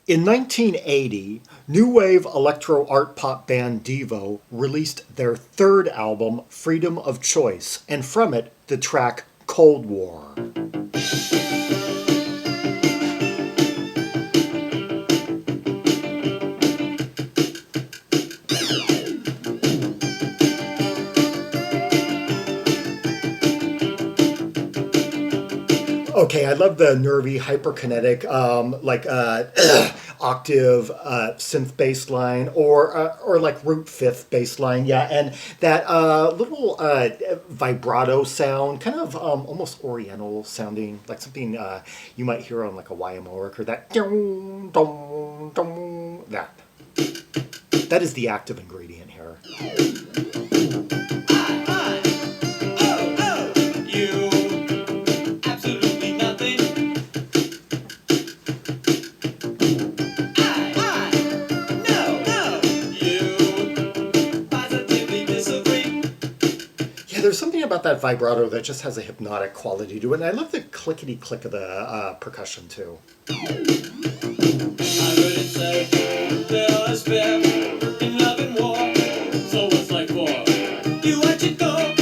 In 1980, new wave electro art pop band Devo released their third album, Freedom of Choice, and from it, the track Cold War. Okay, I love the nervy, hyperkinetic, octave synth bass line, or like root fifth bass line, yeah, and that little vibrato sound, kind of almost Oriental sounding, like something you might hear on like a YMO record. That dong, dong, dong, that is the active ingredient here. There's something about that vibrato that just has a hypnotic quality to it, and I love the clickety click of the percussion too. I heard it said that all is fair in love and war, so what's like war? You watch it go out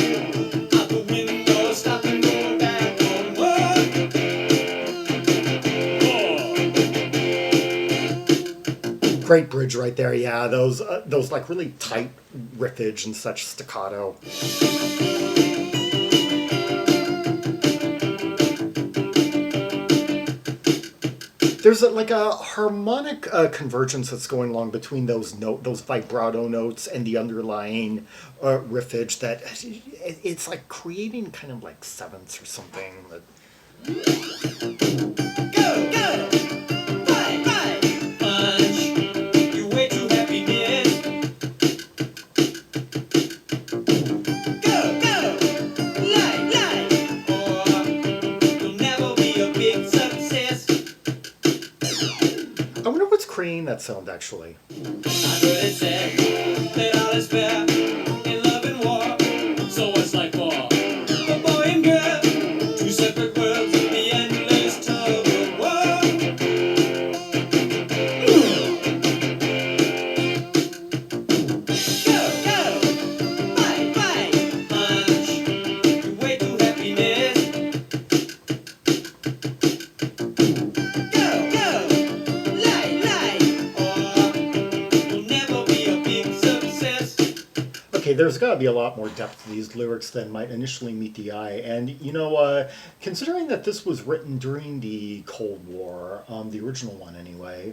the window, stop and go back on war. Great bridge right there, yeah. Those like really tight riffage and such staccato. There's like a harmonic convergence that's going along between those vibrato notes and the underlying riffage that it's like creating kind of like sevenths or something. Go, go! Creating that sound actually. I heard it said that all is fair in love and war, so what's like war? A boy and girl, two separate worlds, the endless tug of war. Go, go, fight, fight, punch, your way to happiness. Okay, there's got to be a lot more depth to these lyrics than might initially meet the eye. And, considering that this was written during the Cold War, the original one anyway,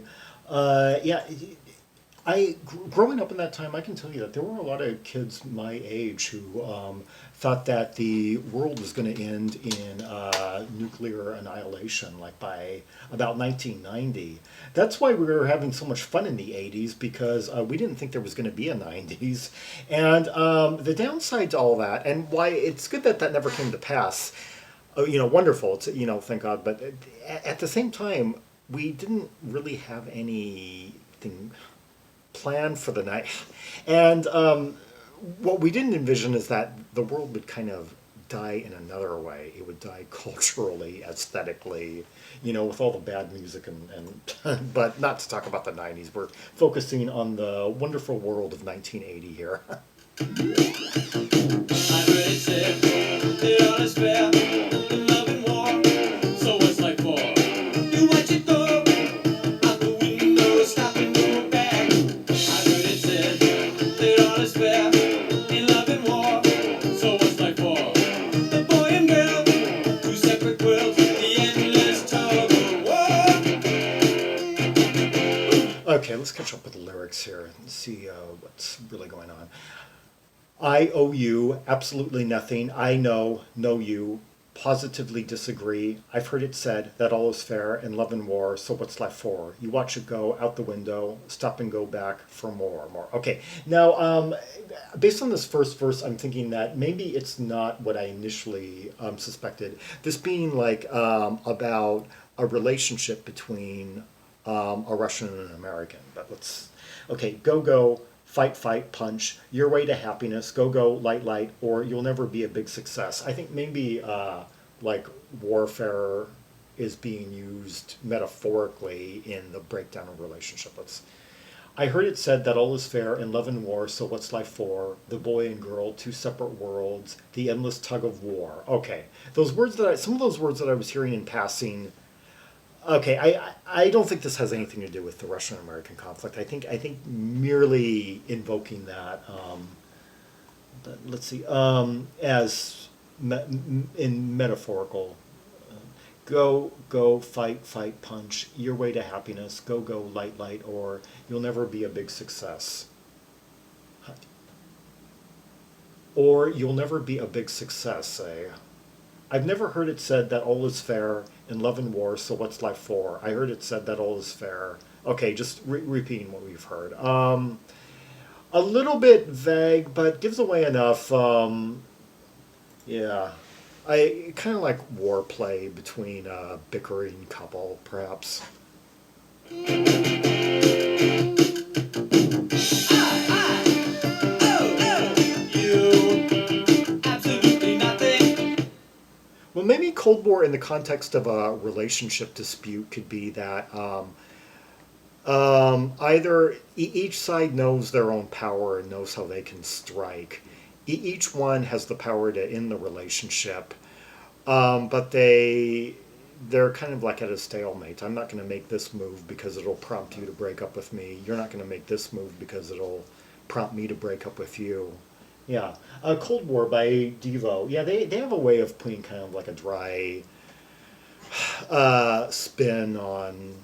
growing up in that time, I can tell you that there were a lot of kids my age who thought that the world was going to end in nuclear annihilation, like by about 1990. That's why we were having so much fun in the 80s, because we didn't think there was going to be a 90s. And the downside to all that, and why it's good that that never came to pass, wonderful, it's, thank God, but at the same time, we didn't really have anything planned for the night. And what we didn't envision is that the world would kind of die in another way. It would die culturally, aesthetically, with all the bad music and but not to talk about the 90s. We're focusing on the wonderful world of 1980 here. I heard it said that all is fair in love and war, so what's like war? You watch it go out the window, stop and go back. I heard it said that all is fair in love and war, so what's like war? The boy and girl, two separate worlds, the endless tug of war. Okay, let's catch up with the lyrics here and see what's really going on. I owe you absolutely nothing. I know you. Positively disagree. I've heard it said that all is fair in love and war, so what's left for? You watch it go out the window, stop and go back for more. Okay, now, based on this first verse, I'm thinking that maybe it's not what I initially suspected. This being like about a relationship between a Russian and an American. But go, fight, fight, punch, your way to happiness, go, light, or you'll never be a big success. I think maybe like warfare is being used metaphorically in the breakdown of relationships. I heard it said that all is fair in love and war, so what's life for? The boy and girl, two separate worlds, the endless tug of war. Okay, some of those words that I was hearing in passing. Okay, I don't think this has anything to do with the Russian-American conflict. I think merely invoking that. Let's see, in metaphorical. Go, fight, punch, your way to happiness, go, light, or you'll never be a big success. Or you'll never be a big success, say. I've never heard it said that all is fair in love and war, so what's life for? I heard it said that all is fair. Okay, just repeating what we've heard. A little bit vague, but gives away enough. Yeah. I kind of like war play between a bickering couple, perhaps. Well, maybe Cold War in the context of a relationship dispute could be that either each side knows their own power and knows how they can strike. Each one has the power to end the relationship, but they're kind of like at a stalemate. I'm not going to make this move because it'll prompt you to break up with me. You're not going to make this move because it'll prompt me to break up with you. Yeah, Cold War by Devo. Yeah, they have a way of putting kind of like a dry spin on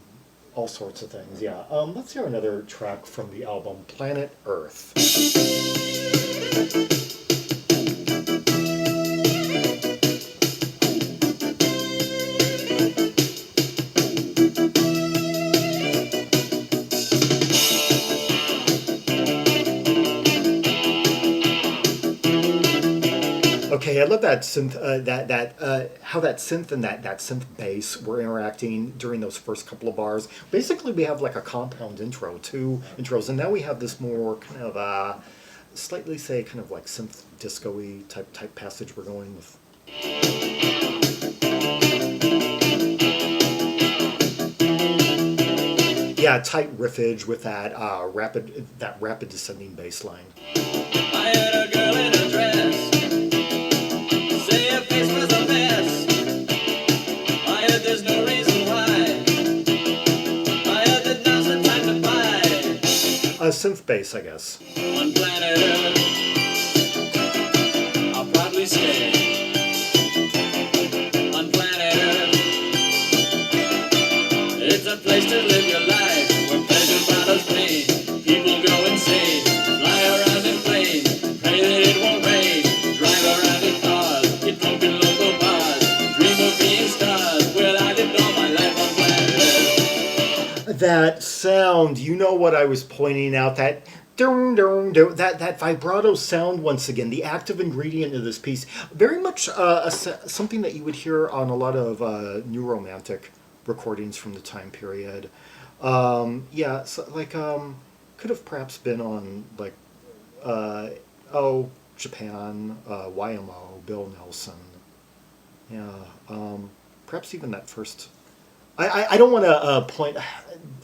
all sorts of things. Yeah, let's hear another track from the album Planet Earth. Okay, I love that synth. How that synth and that synth bass were interacting during those first couple of bars. Basically, we have like a compound intro, two intros, and now we have this more kind of slightly, say, kind of like synth disco-y type passage we're going with. Yeah, tight riffage with that rapid descending bass line. I had a girl in a dress. Her face was a mess. I heard there's no reason why. I heard that now's the time to buy. Synth bass, I guess. On planet Earth, I'll probably stay. On planet Earth, it's a place to live your life where pleasure follows pain. People go insane, fly around in planes, pray that it won't rain, drive around in cars. That sound, you know what I was pointing out, that that vibrato sound once again, the active ingredient of this piece, very much something that you would hear on a lot of new romantic recordings from the time period. Yeah, so like could have perhaps been on like Japan, YMO, Bill Nelson. Yeah, perhaps even that first. I don't want to point.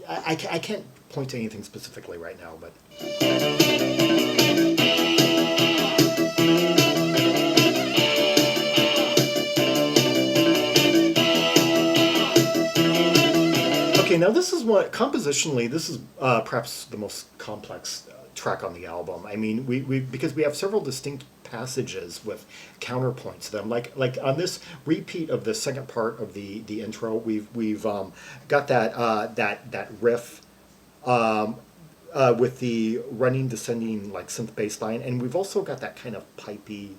I can't point to anything specifically right now, but. Okay, now this is what compositionally. This is perhaps the most complex track on the album. I mean, we because we have several distinct passages with counterpoints to them. Like on this repeat of the second part of the intro, we've got that riff with the running descending like synth bass line, and we've also got that kind of pipey,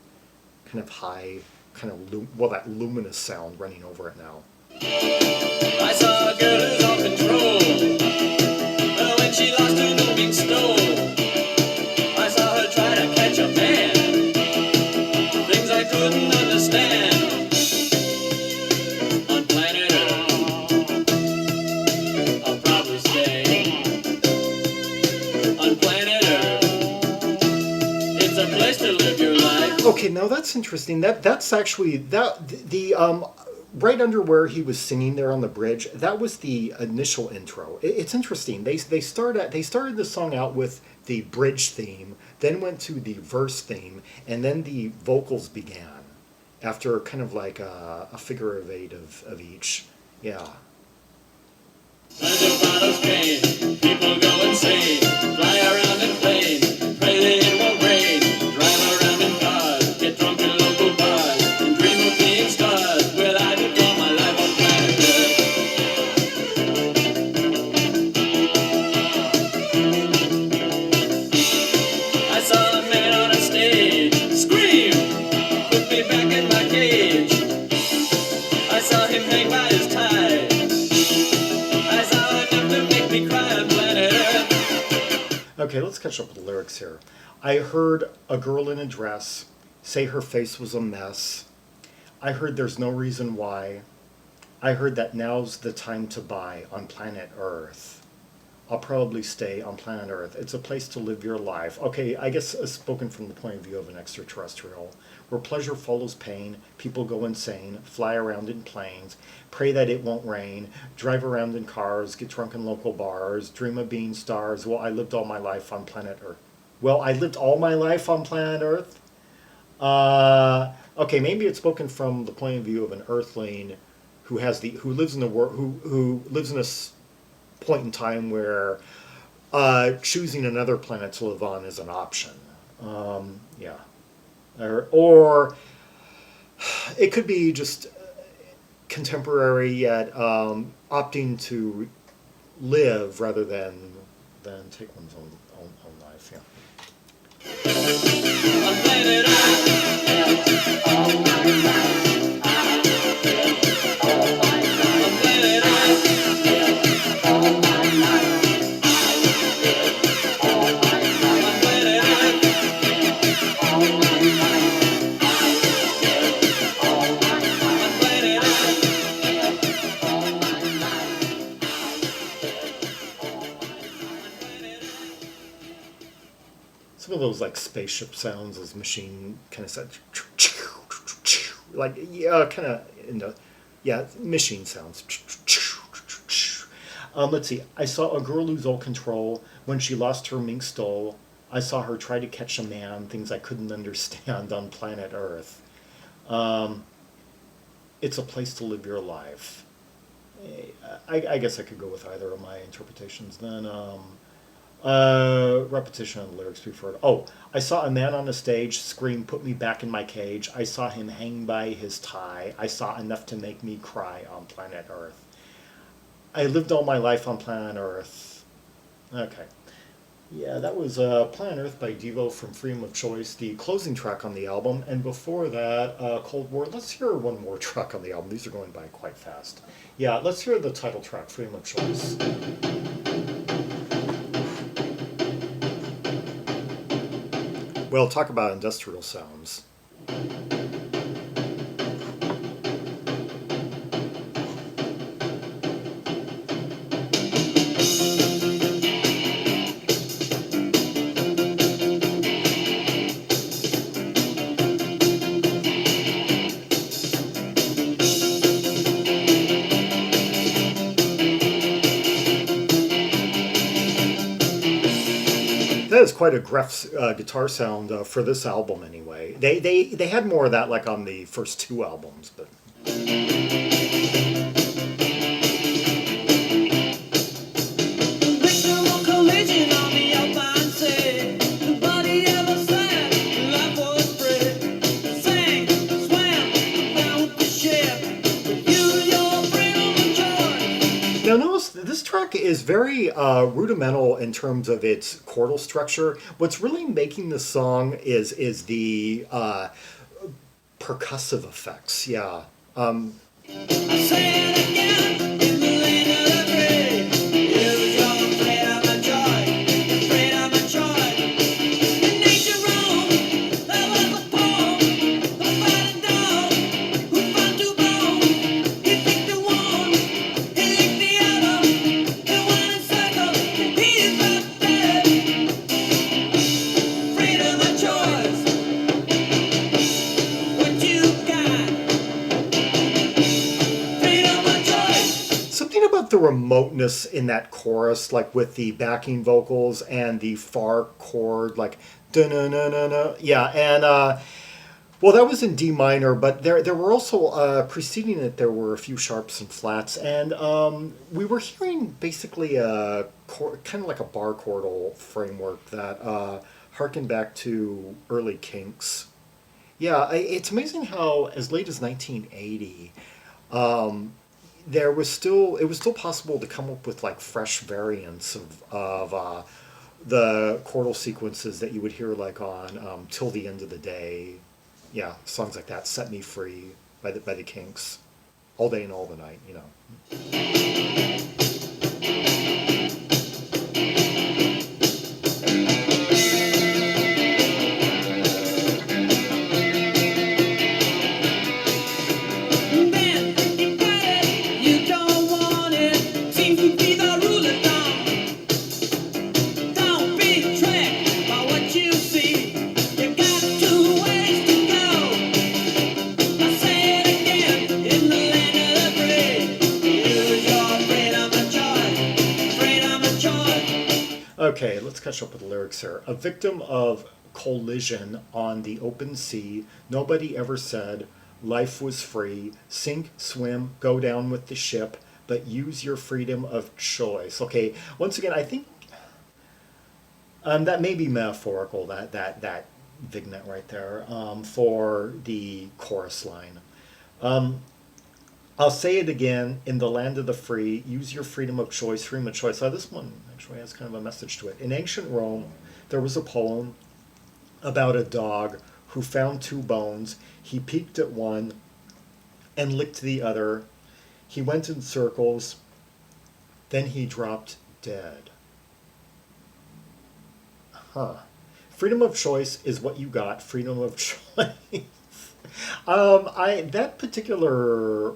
kind of high, kind of that luminous sound running over it now. I saw a girl who's on control. When she lost her moving stone, I saw her try to catch a man. Things I couldn't understand. On planet Earth, I'll probably stay. On planet Earth, it's a place to live your life. Okay, now that's interesting. That's actually the right under where he was singing there on the bridge, that was the initial intro. It's interesting. They started the song out with the bridge theme, then went to the verse theme, and then the vocals began after kind of like a figure of eight of each. Yeah. Under bottles pain, people go insane, fly around in planes, pray that it won't rain, drive around in cars, get drunk in local bars, and dream of being stars. Well, I lived all my life on planet Earth. I saw a man on a stage scream, put me back in my cage. I saw him hang by his tie. Okay, let's catch up with the lyrics here. I heard a girl in a dress say her face was a mess. I heard there's no reason why. I heard that now's the time to buy on planet Earth. I'll probably stay on planet Earth. It's a place to live your life. Okay, I guess spoken from the point of view of an extraterrestrial, where pleasure follows pain, people go insane, fly around in planes, pray that it won't rain, drive around in cars, get drunk in local bars, dream of being stars. Well, I lived all my life on planet Earth. Well, I lived all my life on planet Earth? Okay, maybe it's spoken from the point of view of an Earthling who lives in the world, who lives in a point in time where choosing another planet to live on is an option. Yeah. Or it could be just contemporary yet opting to live rather than take one's own life. Yeah. On planet Earth. Some of those like spaceship sounds, as machine kind of said, like kind of machine sounds. Let's see. I saw a girl lose all control when she lost her mink stole. I saw her try to catch a man. Things I couldn't understand on planet Earth. It's a place to live your life. I guess I could go with either of my interpretations. Then. Repetition of the lyrics preferred. Oh, I saw a man on a stage scream, put me back in my cage. I saw him hang by his tie. I saw enough to make me cry on planet Earth. I lived all my life on planet Earth. Okay. Yeah, that was Planet Earth by Devo from Freedom of Choice, the closing track on the album. And before that, Cold War. Let's hear one more track on the album. These are going by quite fast. Yeah, let's hear the title track, Freedom of Choice. Well, talk about industrial sounds. That is quite a gruff guitar sound for this album, anyway. They had more of that like on the first two albums, but. Now notice this track is very rudimental in terms of its chordal structure. What's really making the song is the percussive effects. Yeah. remoteness in that chorus, like with the backing vocals and the far chord, like da na na na na. Yeah, and well, that was in D minor, but there were also preceding it. There were a few sharps and flats, and we were hearing basically a kind of like a bar chordal framework that harkened back to early Kinks. Yeah, it's amazing how as late as 1980, there was still it was still possible to come up with like fresh variants of the chordal sequences that you would hear like on "Till the End of the Day." Yeah, songs like that, "Set Me Free" by the Kinks, "All Day and All the Night," you know. Okay, let's catch up with the lyrics here. A victim of collision on the open sea, nobody ever said life was free. Sink, swim, go down with the ship, but use your freedom of choice. Okay, once again, I think that may be metaphorical, that vignette right there, for the chorus line. I'll say it again, in the land of the free, use your freedom of choice, freedom of choice. So this one actually has kind of a message to it. In ancient Rome, there was a poem about a dog who found two bones. He peeked at one and licked the other. He went in circles, then he dropped dead. Huh. Freedom of choice is what you got, freedom of choice. That particular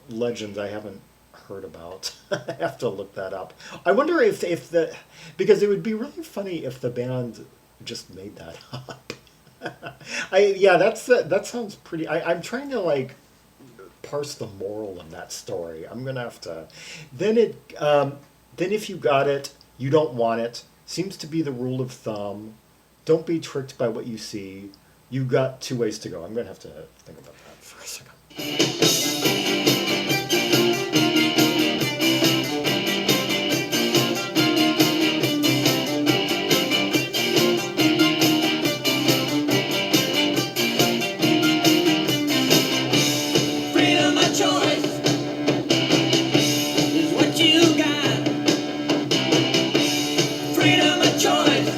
legend I haven't heard about. I have to look that up. I wonder if the because it would be really funny if the band just made that up. That sounds pretty. I'm trying to like parse the moral of that story. I'm gonna have to. Then if you got it, you don't want it. Seems to be the rule of thumb. Don't be tricked by what you see. You got two ways to go. I'm gonna have to think about that for a second. Freedom of choice is what you got. Freedom of choice.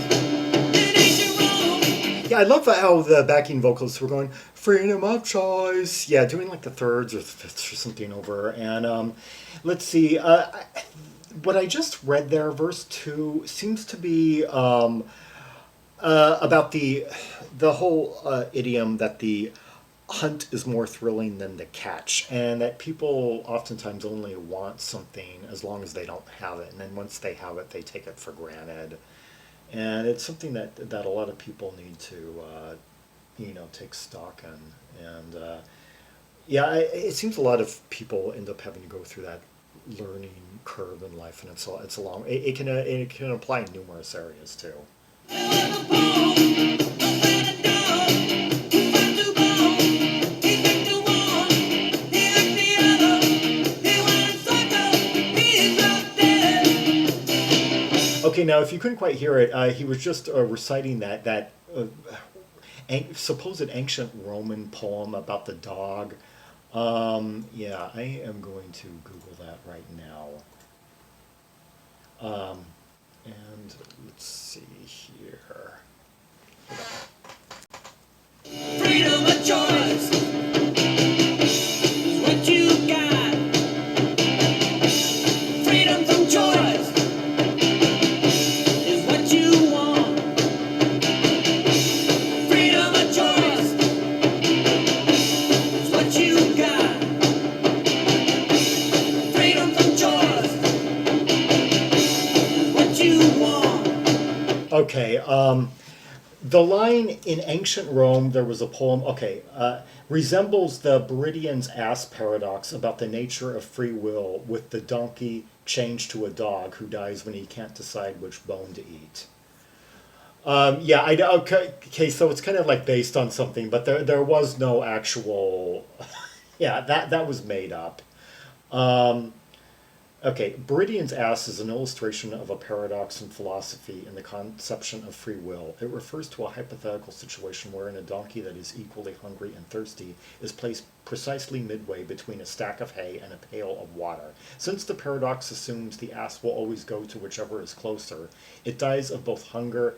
It ain't your own. Yeah, I love how the backing vocals were going, freedom of choice. Yeah, doing like the thirds or the fifths or something over. And let's see, what I just read there, verse 2, seems to be about the whole idiom that the hunt is more thrilling than the catch, and that people oftentimes only want something as long as they don't have it, and then once they have it, they take it for granted. And it's something that a lot of people need to take stock in. And it seems a lot of people end up having to go through that learning curve in life, and it's a long. It can apply in numerous areas too. Okay, now if you couldn't quite hear it, he was just reciting that supposed ancient Roman poem about the dog. I am going to Google that right now. And let's see here. Freedom of choice is what you got. Freedom from choice is what you want. Freedom of choice is what you got. Freedom from choice is what you want. Okay, the line, in ancient Rome there was a poem. Okay, resembles the Buridan's ass paradox about the nature of free will, with the donkey changed to a dog who dies when he can't decide which bone to eat. Yeah, I know. Okay, okay, so it's kind of like based on something, but there was no actual. Yeah, that was made up. Um, Okay, Buridan's ass is an illustration of a paradox in philosophy in the conception of free will. It refers to a hypothetical situation wherein a donkey that is equally hungry and thirsty is placed precisely midway between a stack of hay and a pail of water. Since the paradox assumes the ass will always go to whichever is closer, it dies of both hunger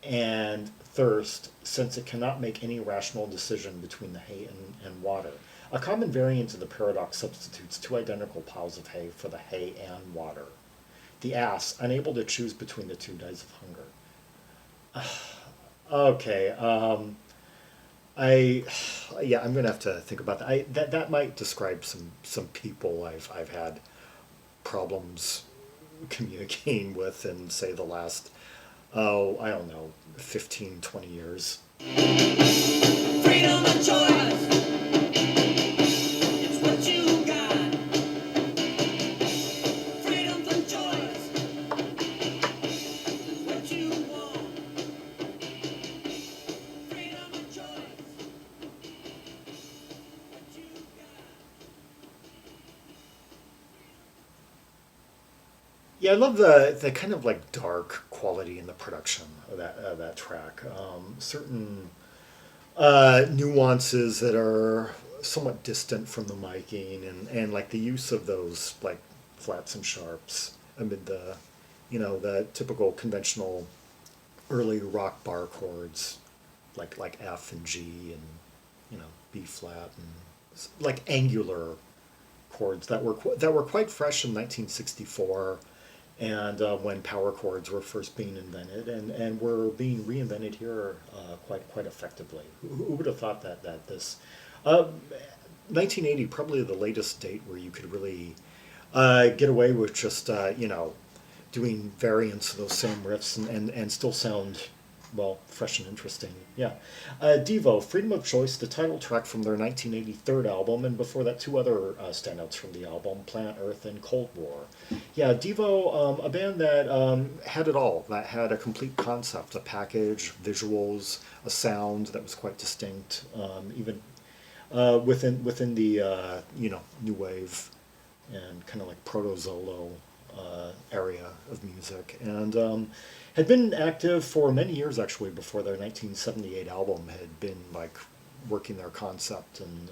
and thirst, since it cannot make any rational decision between the hay and water. A common variant of the paradox substitutes two identical piles of hay for the hay and water. The ass, unable to choose between the two, dies of hunger. Okay, I yeah, I'm gonna have to think about that. That might describe some people I've had problems communicating with in, say, the last, oh, I don't know, 15, 20 years. Freedom of choice. It's what you got. Freedom from choice. It's what you want. Freedom of choice. What you got. Yeah, I love the kind of like dark quality in the production of that track. Certain nuances that are somewhat distant from the miking, and like the use of those like flats and sharps amid the typical conventional early rock bar chords like F and G and B flat and like angular chords that were quite fresh in 1964, and when power chords were first being invented, and were being reinvented here quite effectively. Who would have thought that this uh, 1980, probably the latest date where you could really get away with just doing variants of those same riffs and still sound, well, fresh and interesting. Yeah. Devo, Freedom of Choice, the title track from their 1980 third album, and before that, two other standouts from the album, Planet Earth and Cold War. Yeah, Devo, a band that had it all, that had a complete concept, a package, visuals, a sound that was quite distinct, even within the, new wave and kind of like proto-Zolo area of music, and had been active for many years actually before their 1978 album had been like working their concept, and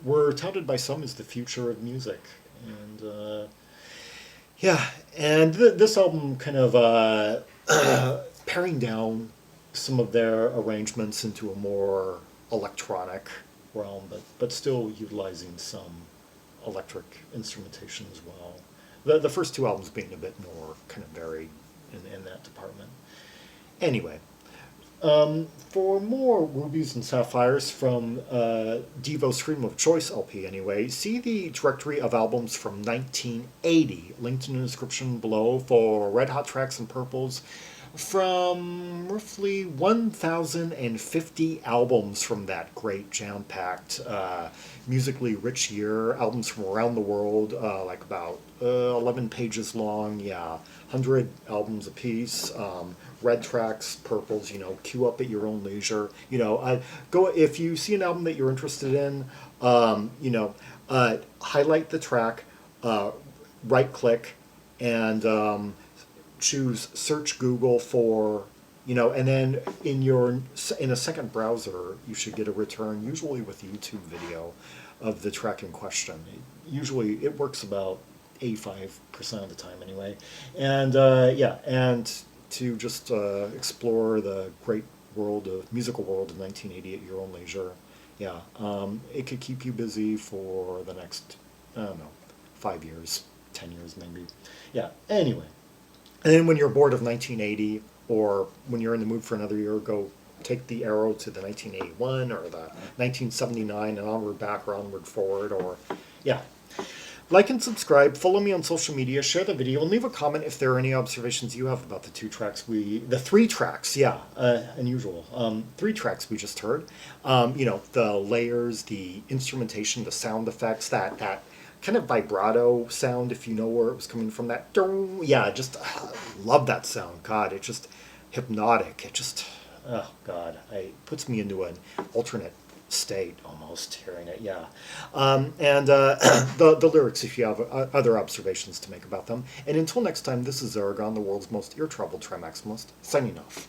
were touted by some as the future of music. And yeah, and this album kind of paring down some of their arrangements into a more electronic realm, but still utilizing some electric instrumentation as well. The first two albums being a bit more kind of varied in that department. Anyway, for more Rubies and Sapphires from Devo's Freedom of Choice LP anyway, see the directory of albums from 1980, linked in the description below, for Red Hot tracks and purples from roughly 1,050 albums from that great jam-packed, musically rich year. Albums from around the world, like about 11 pages long, yeah, 100 albums apiece. Red tracks, purples, queue up at your own leisure. Go if you see an album that you're interested in, highlight the track, right click, and choose search Google for, and then in a second browser you should get a return, usually with YouTube video of the track in question. Usually it works about 85% of the time anyway, and and to just explore the great musical world of 1980 at your own leisure. Yeah, it could keep you busy for the next, I don't know, 5 years, 10 years maybe. Yeah, anyway. And then when you're bored of 1980, or when you're in the mood for another year, go take the arrow to the 1981 or the 1979 and onward, back, or onward, forward, or, yeah. Like and subscribe, follow me on social media, share the video, and leave a comment if there are any observations you have about the three tracks, yeah, unusual, 3 tracks we just heard. The layers, the instrumentation, the sound effects, that kind of vibrato sound, if you know where it was coming from, that, yeah, just love that sound. God, it's just hypnotic. It just, oh God, it puts me into an alternate state almost hearing it, yeah. And the lyrics, if you have other observations to make about them. And until next time, this is Zaragon, the world's most ear-troubled trimaximalist, signing off.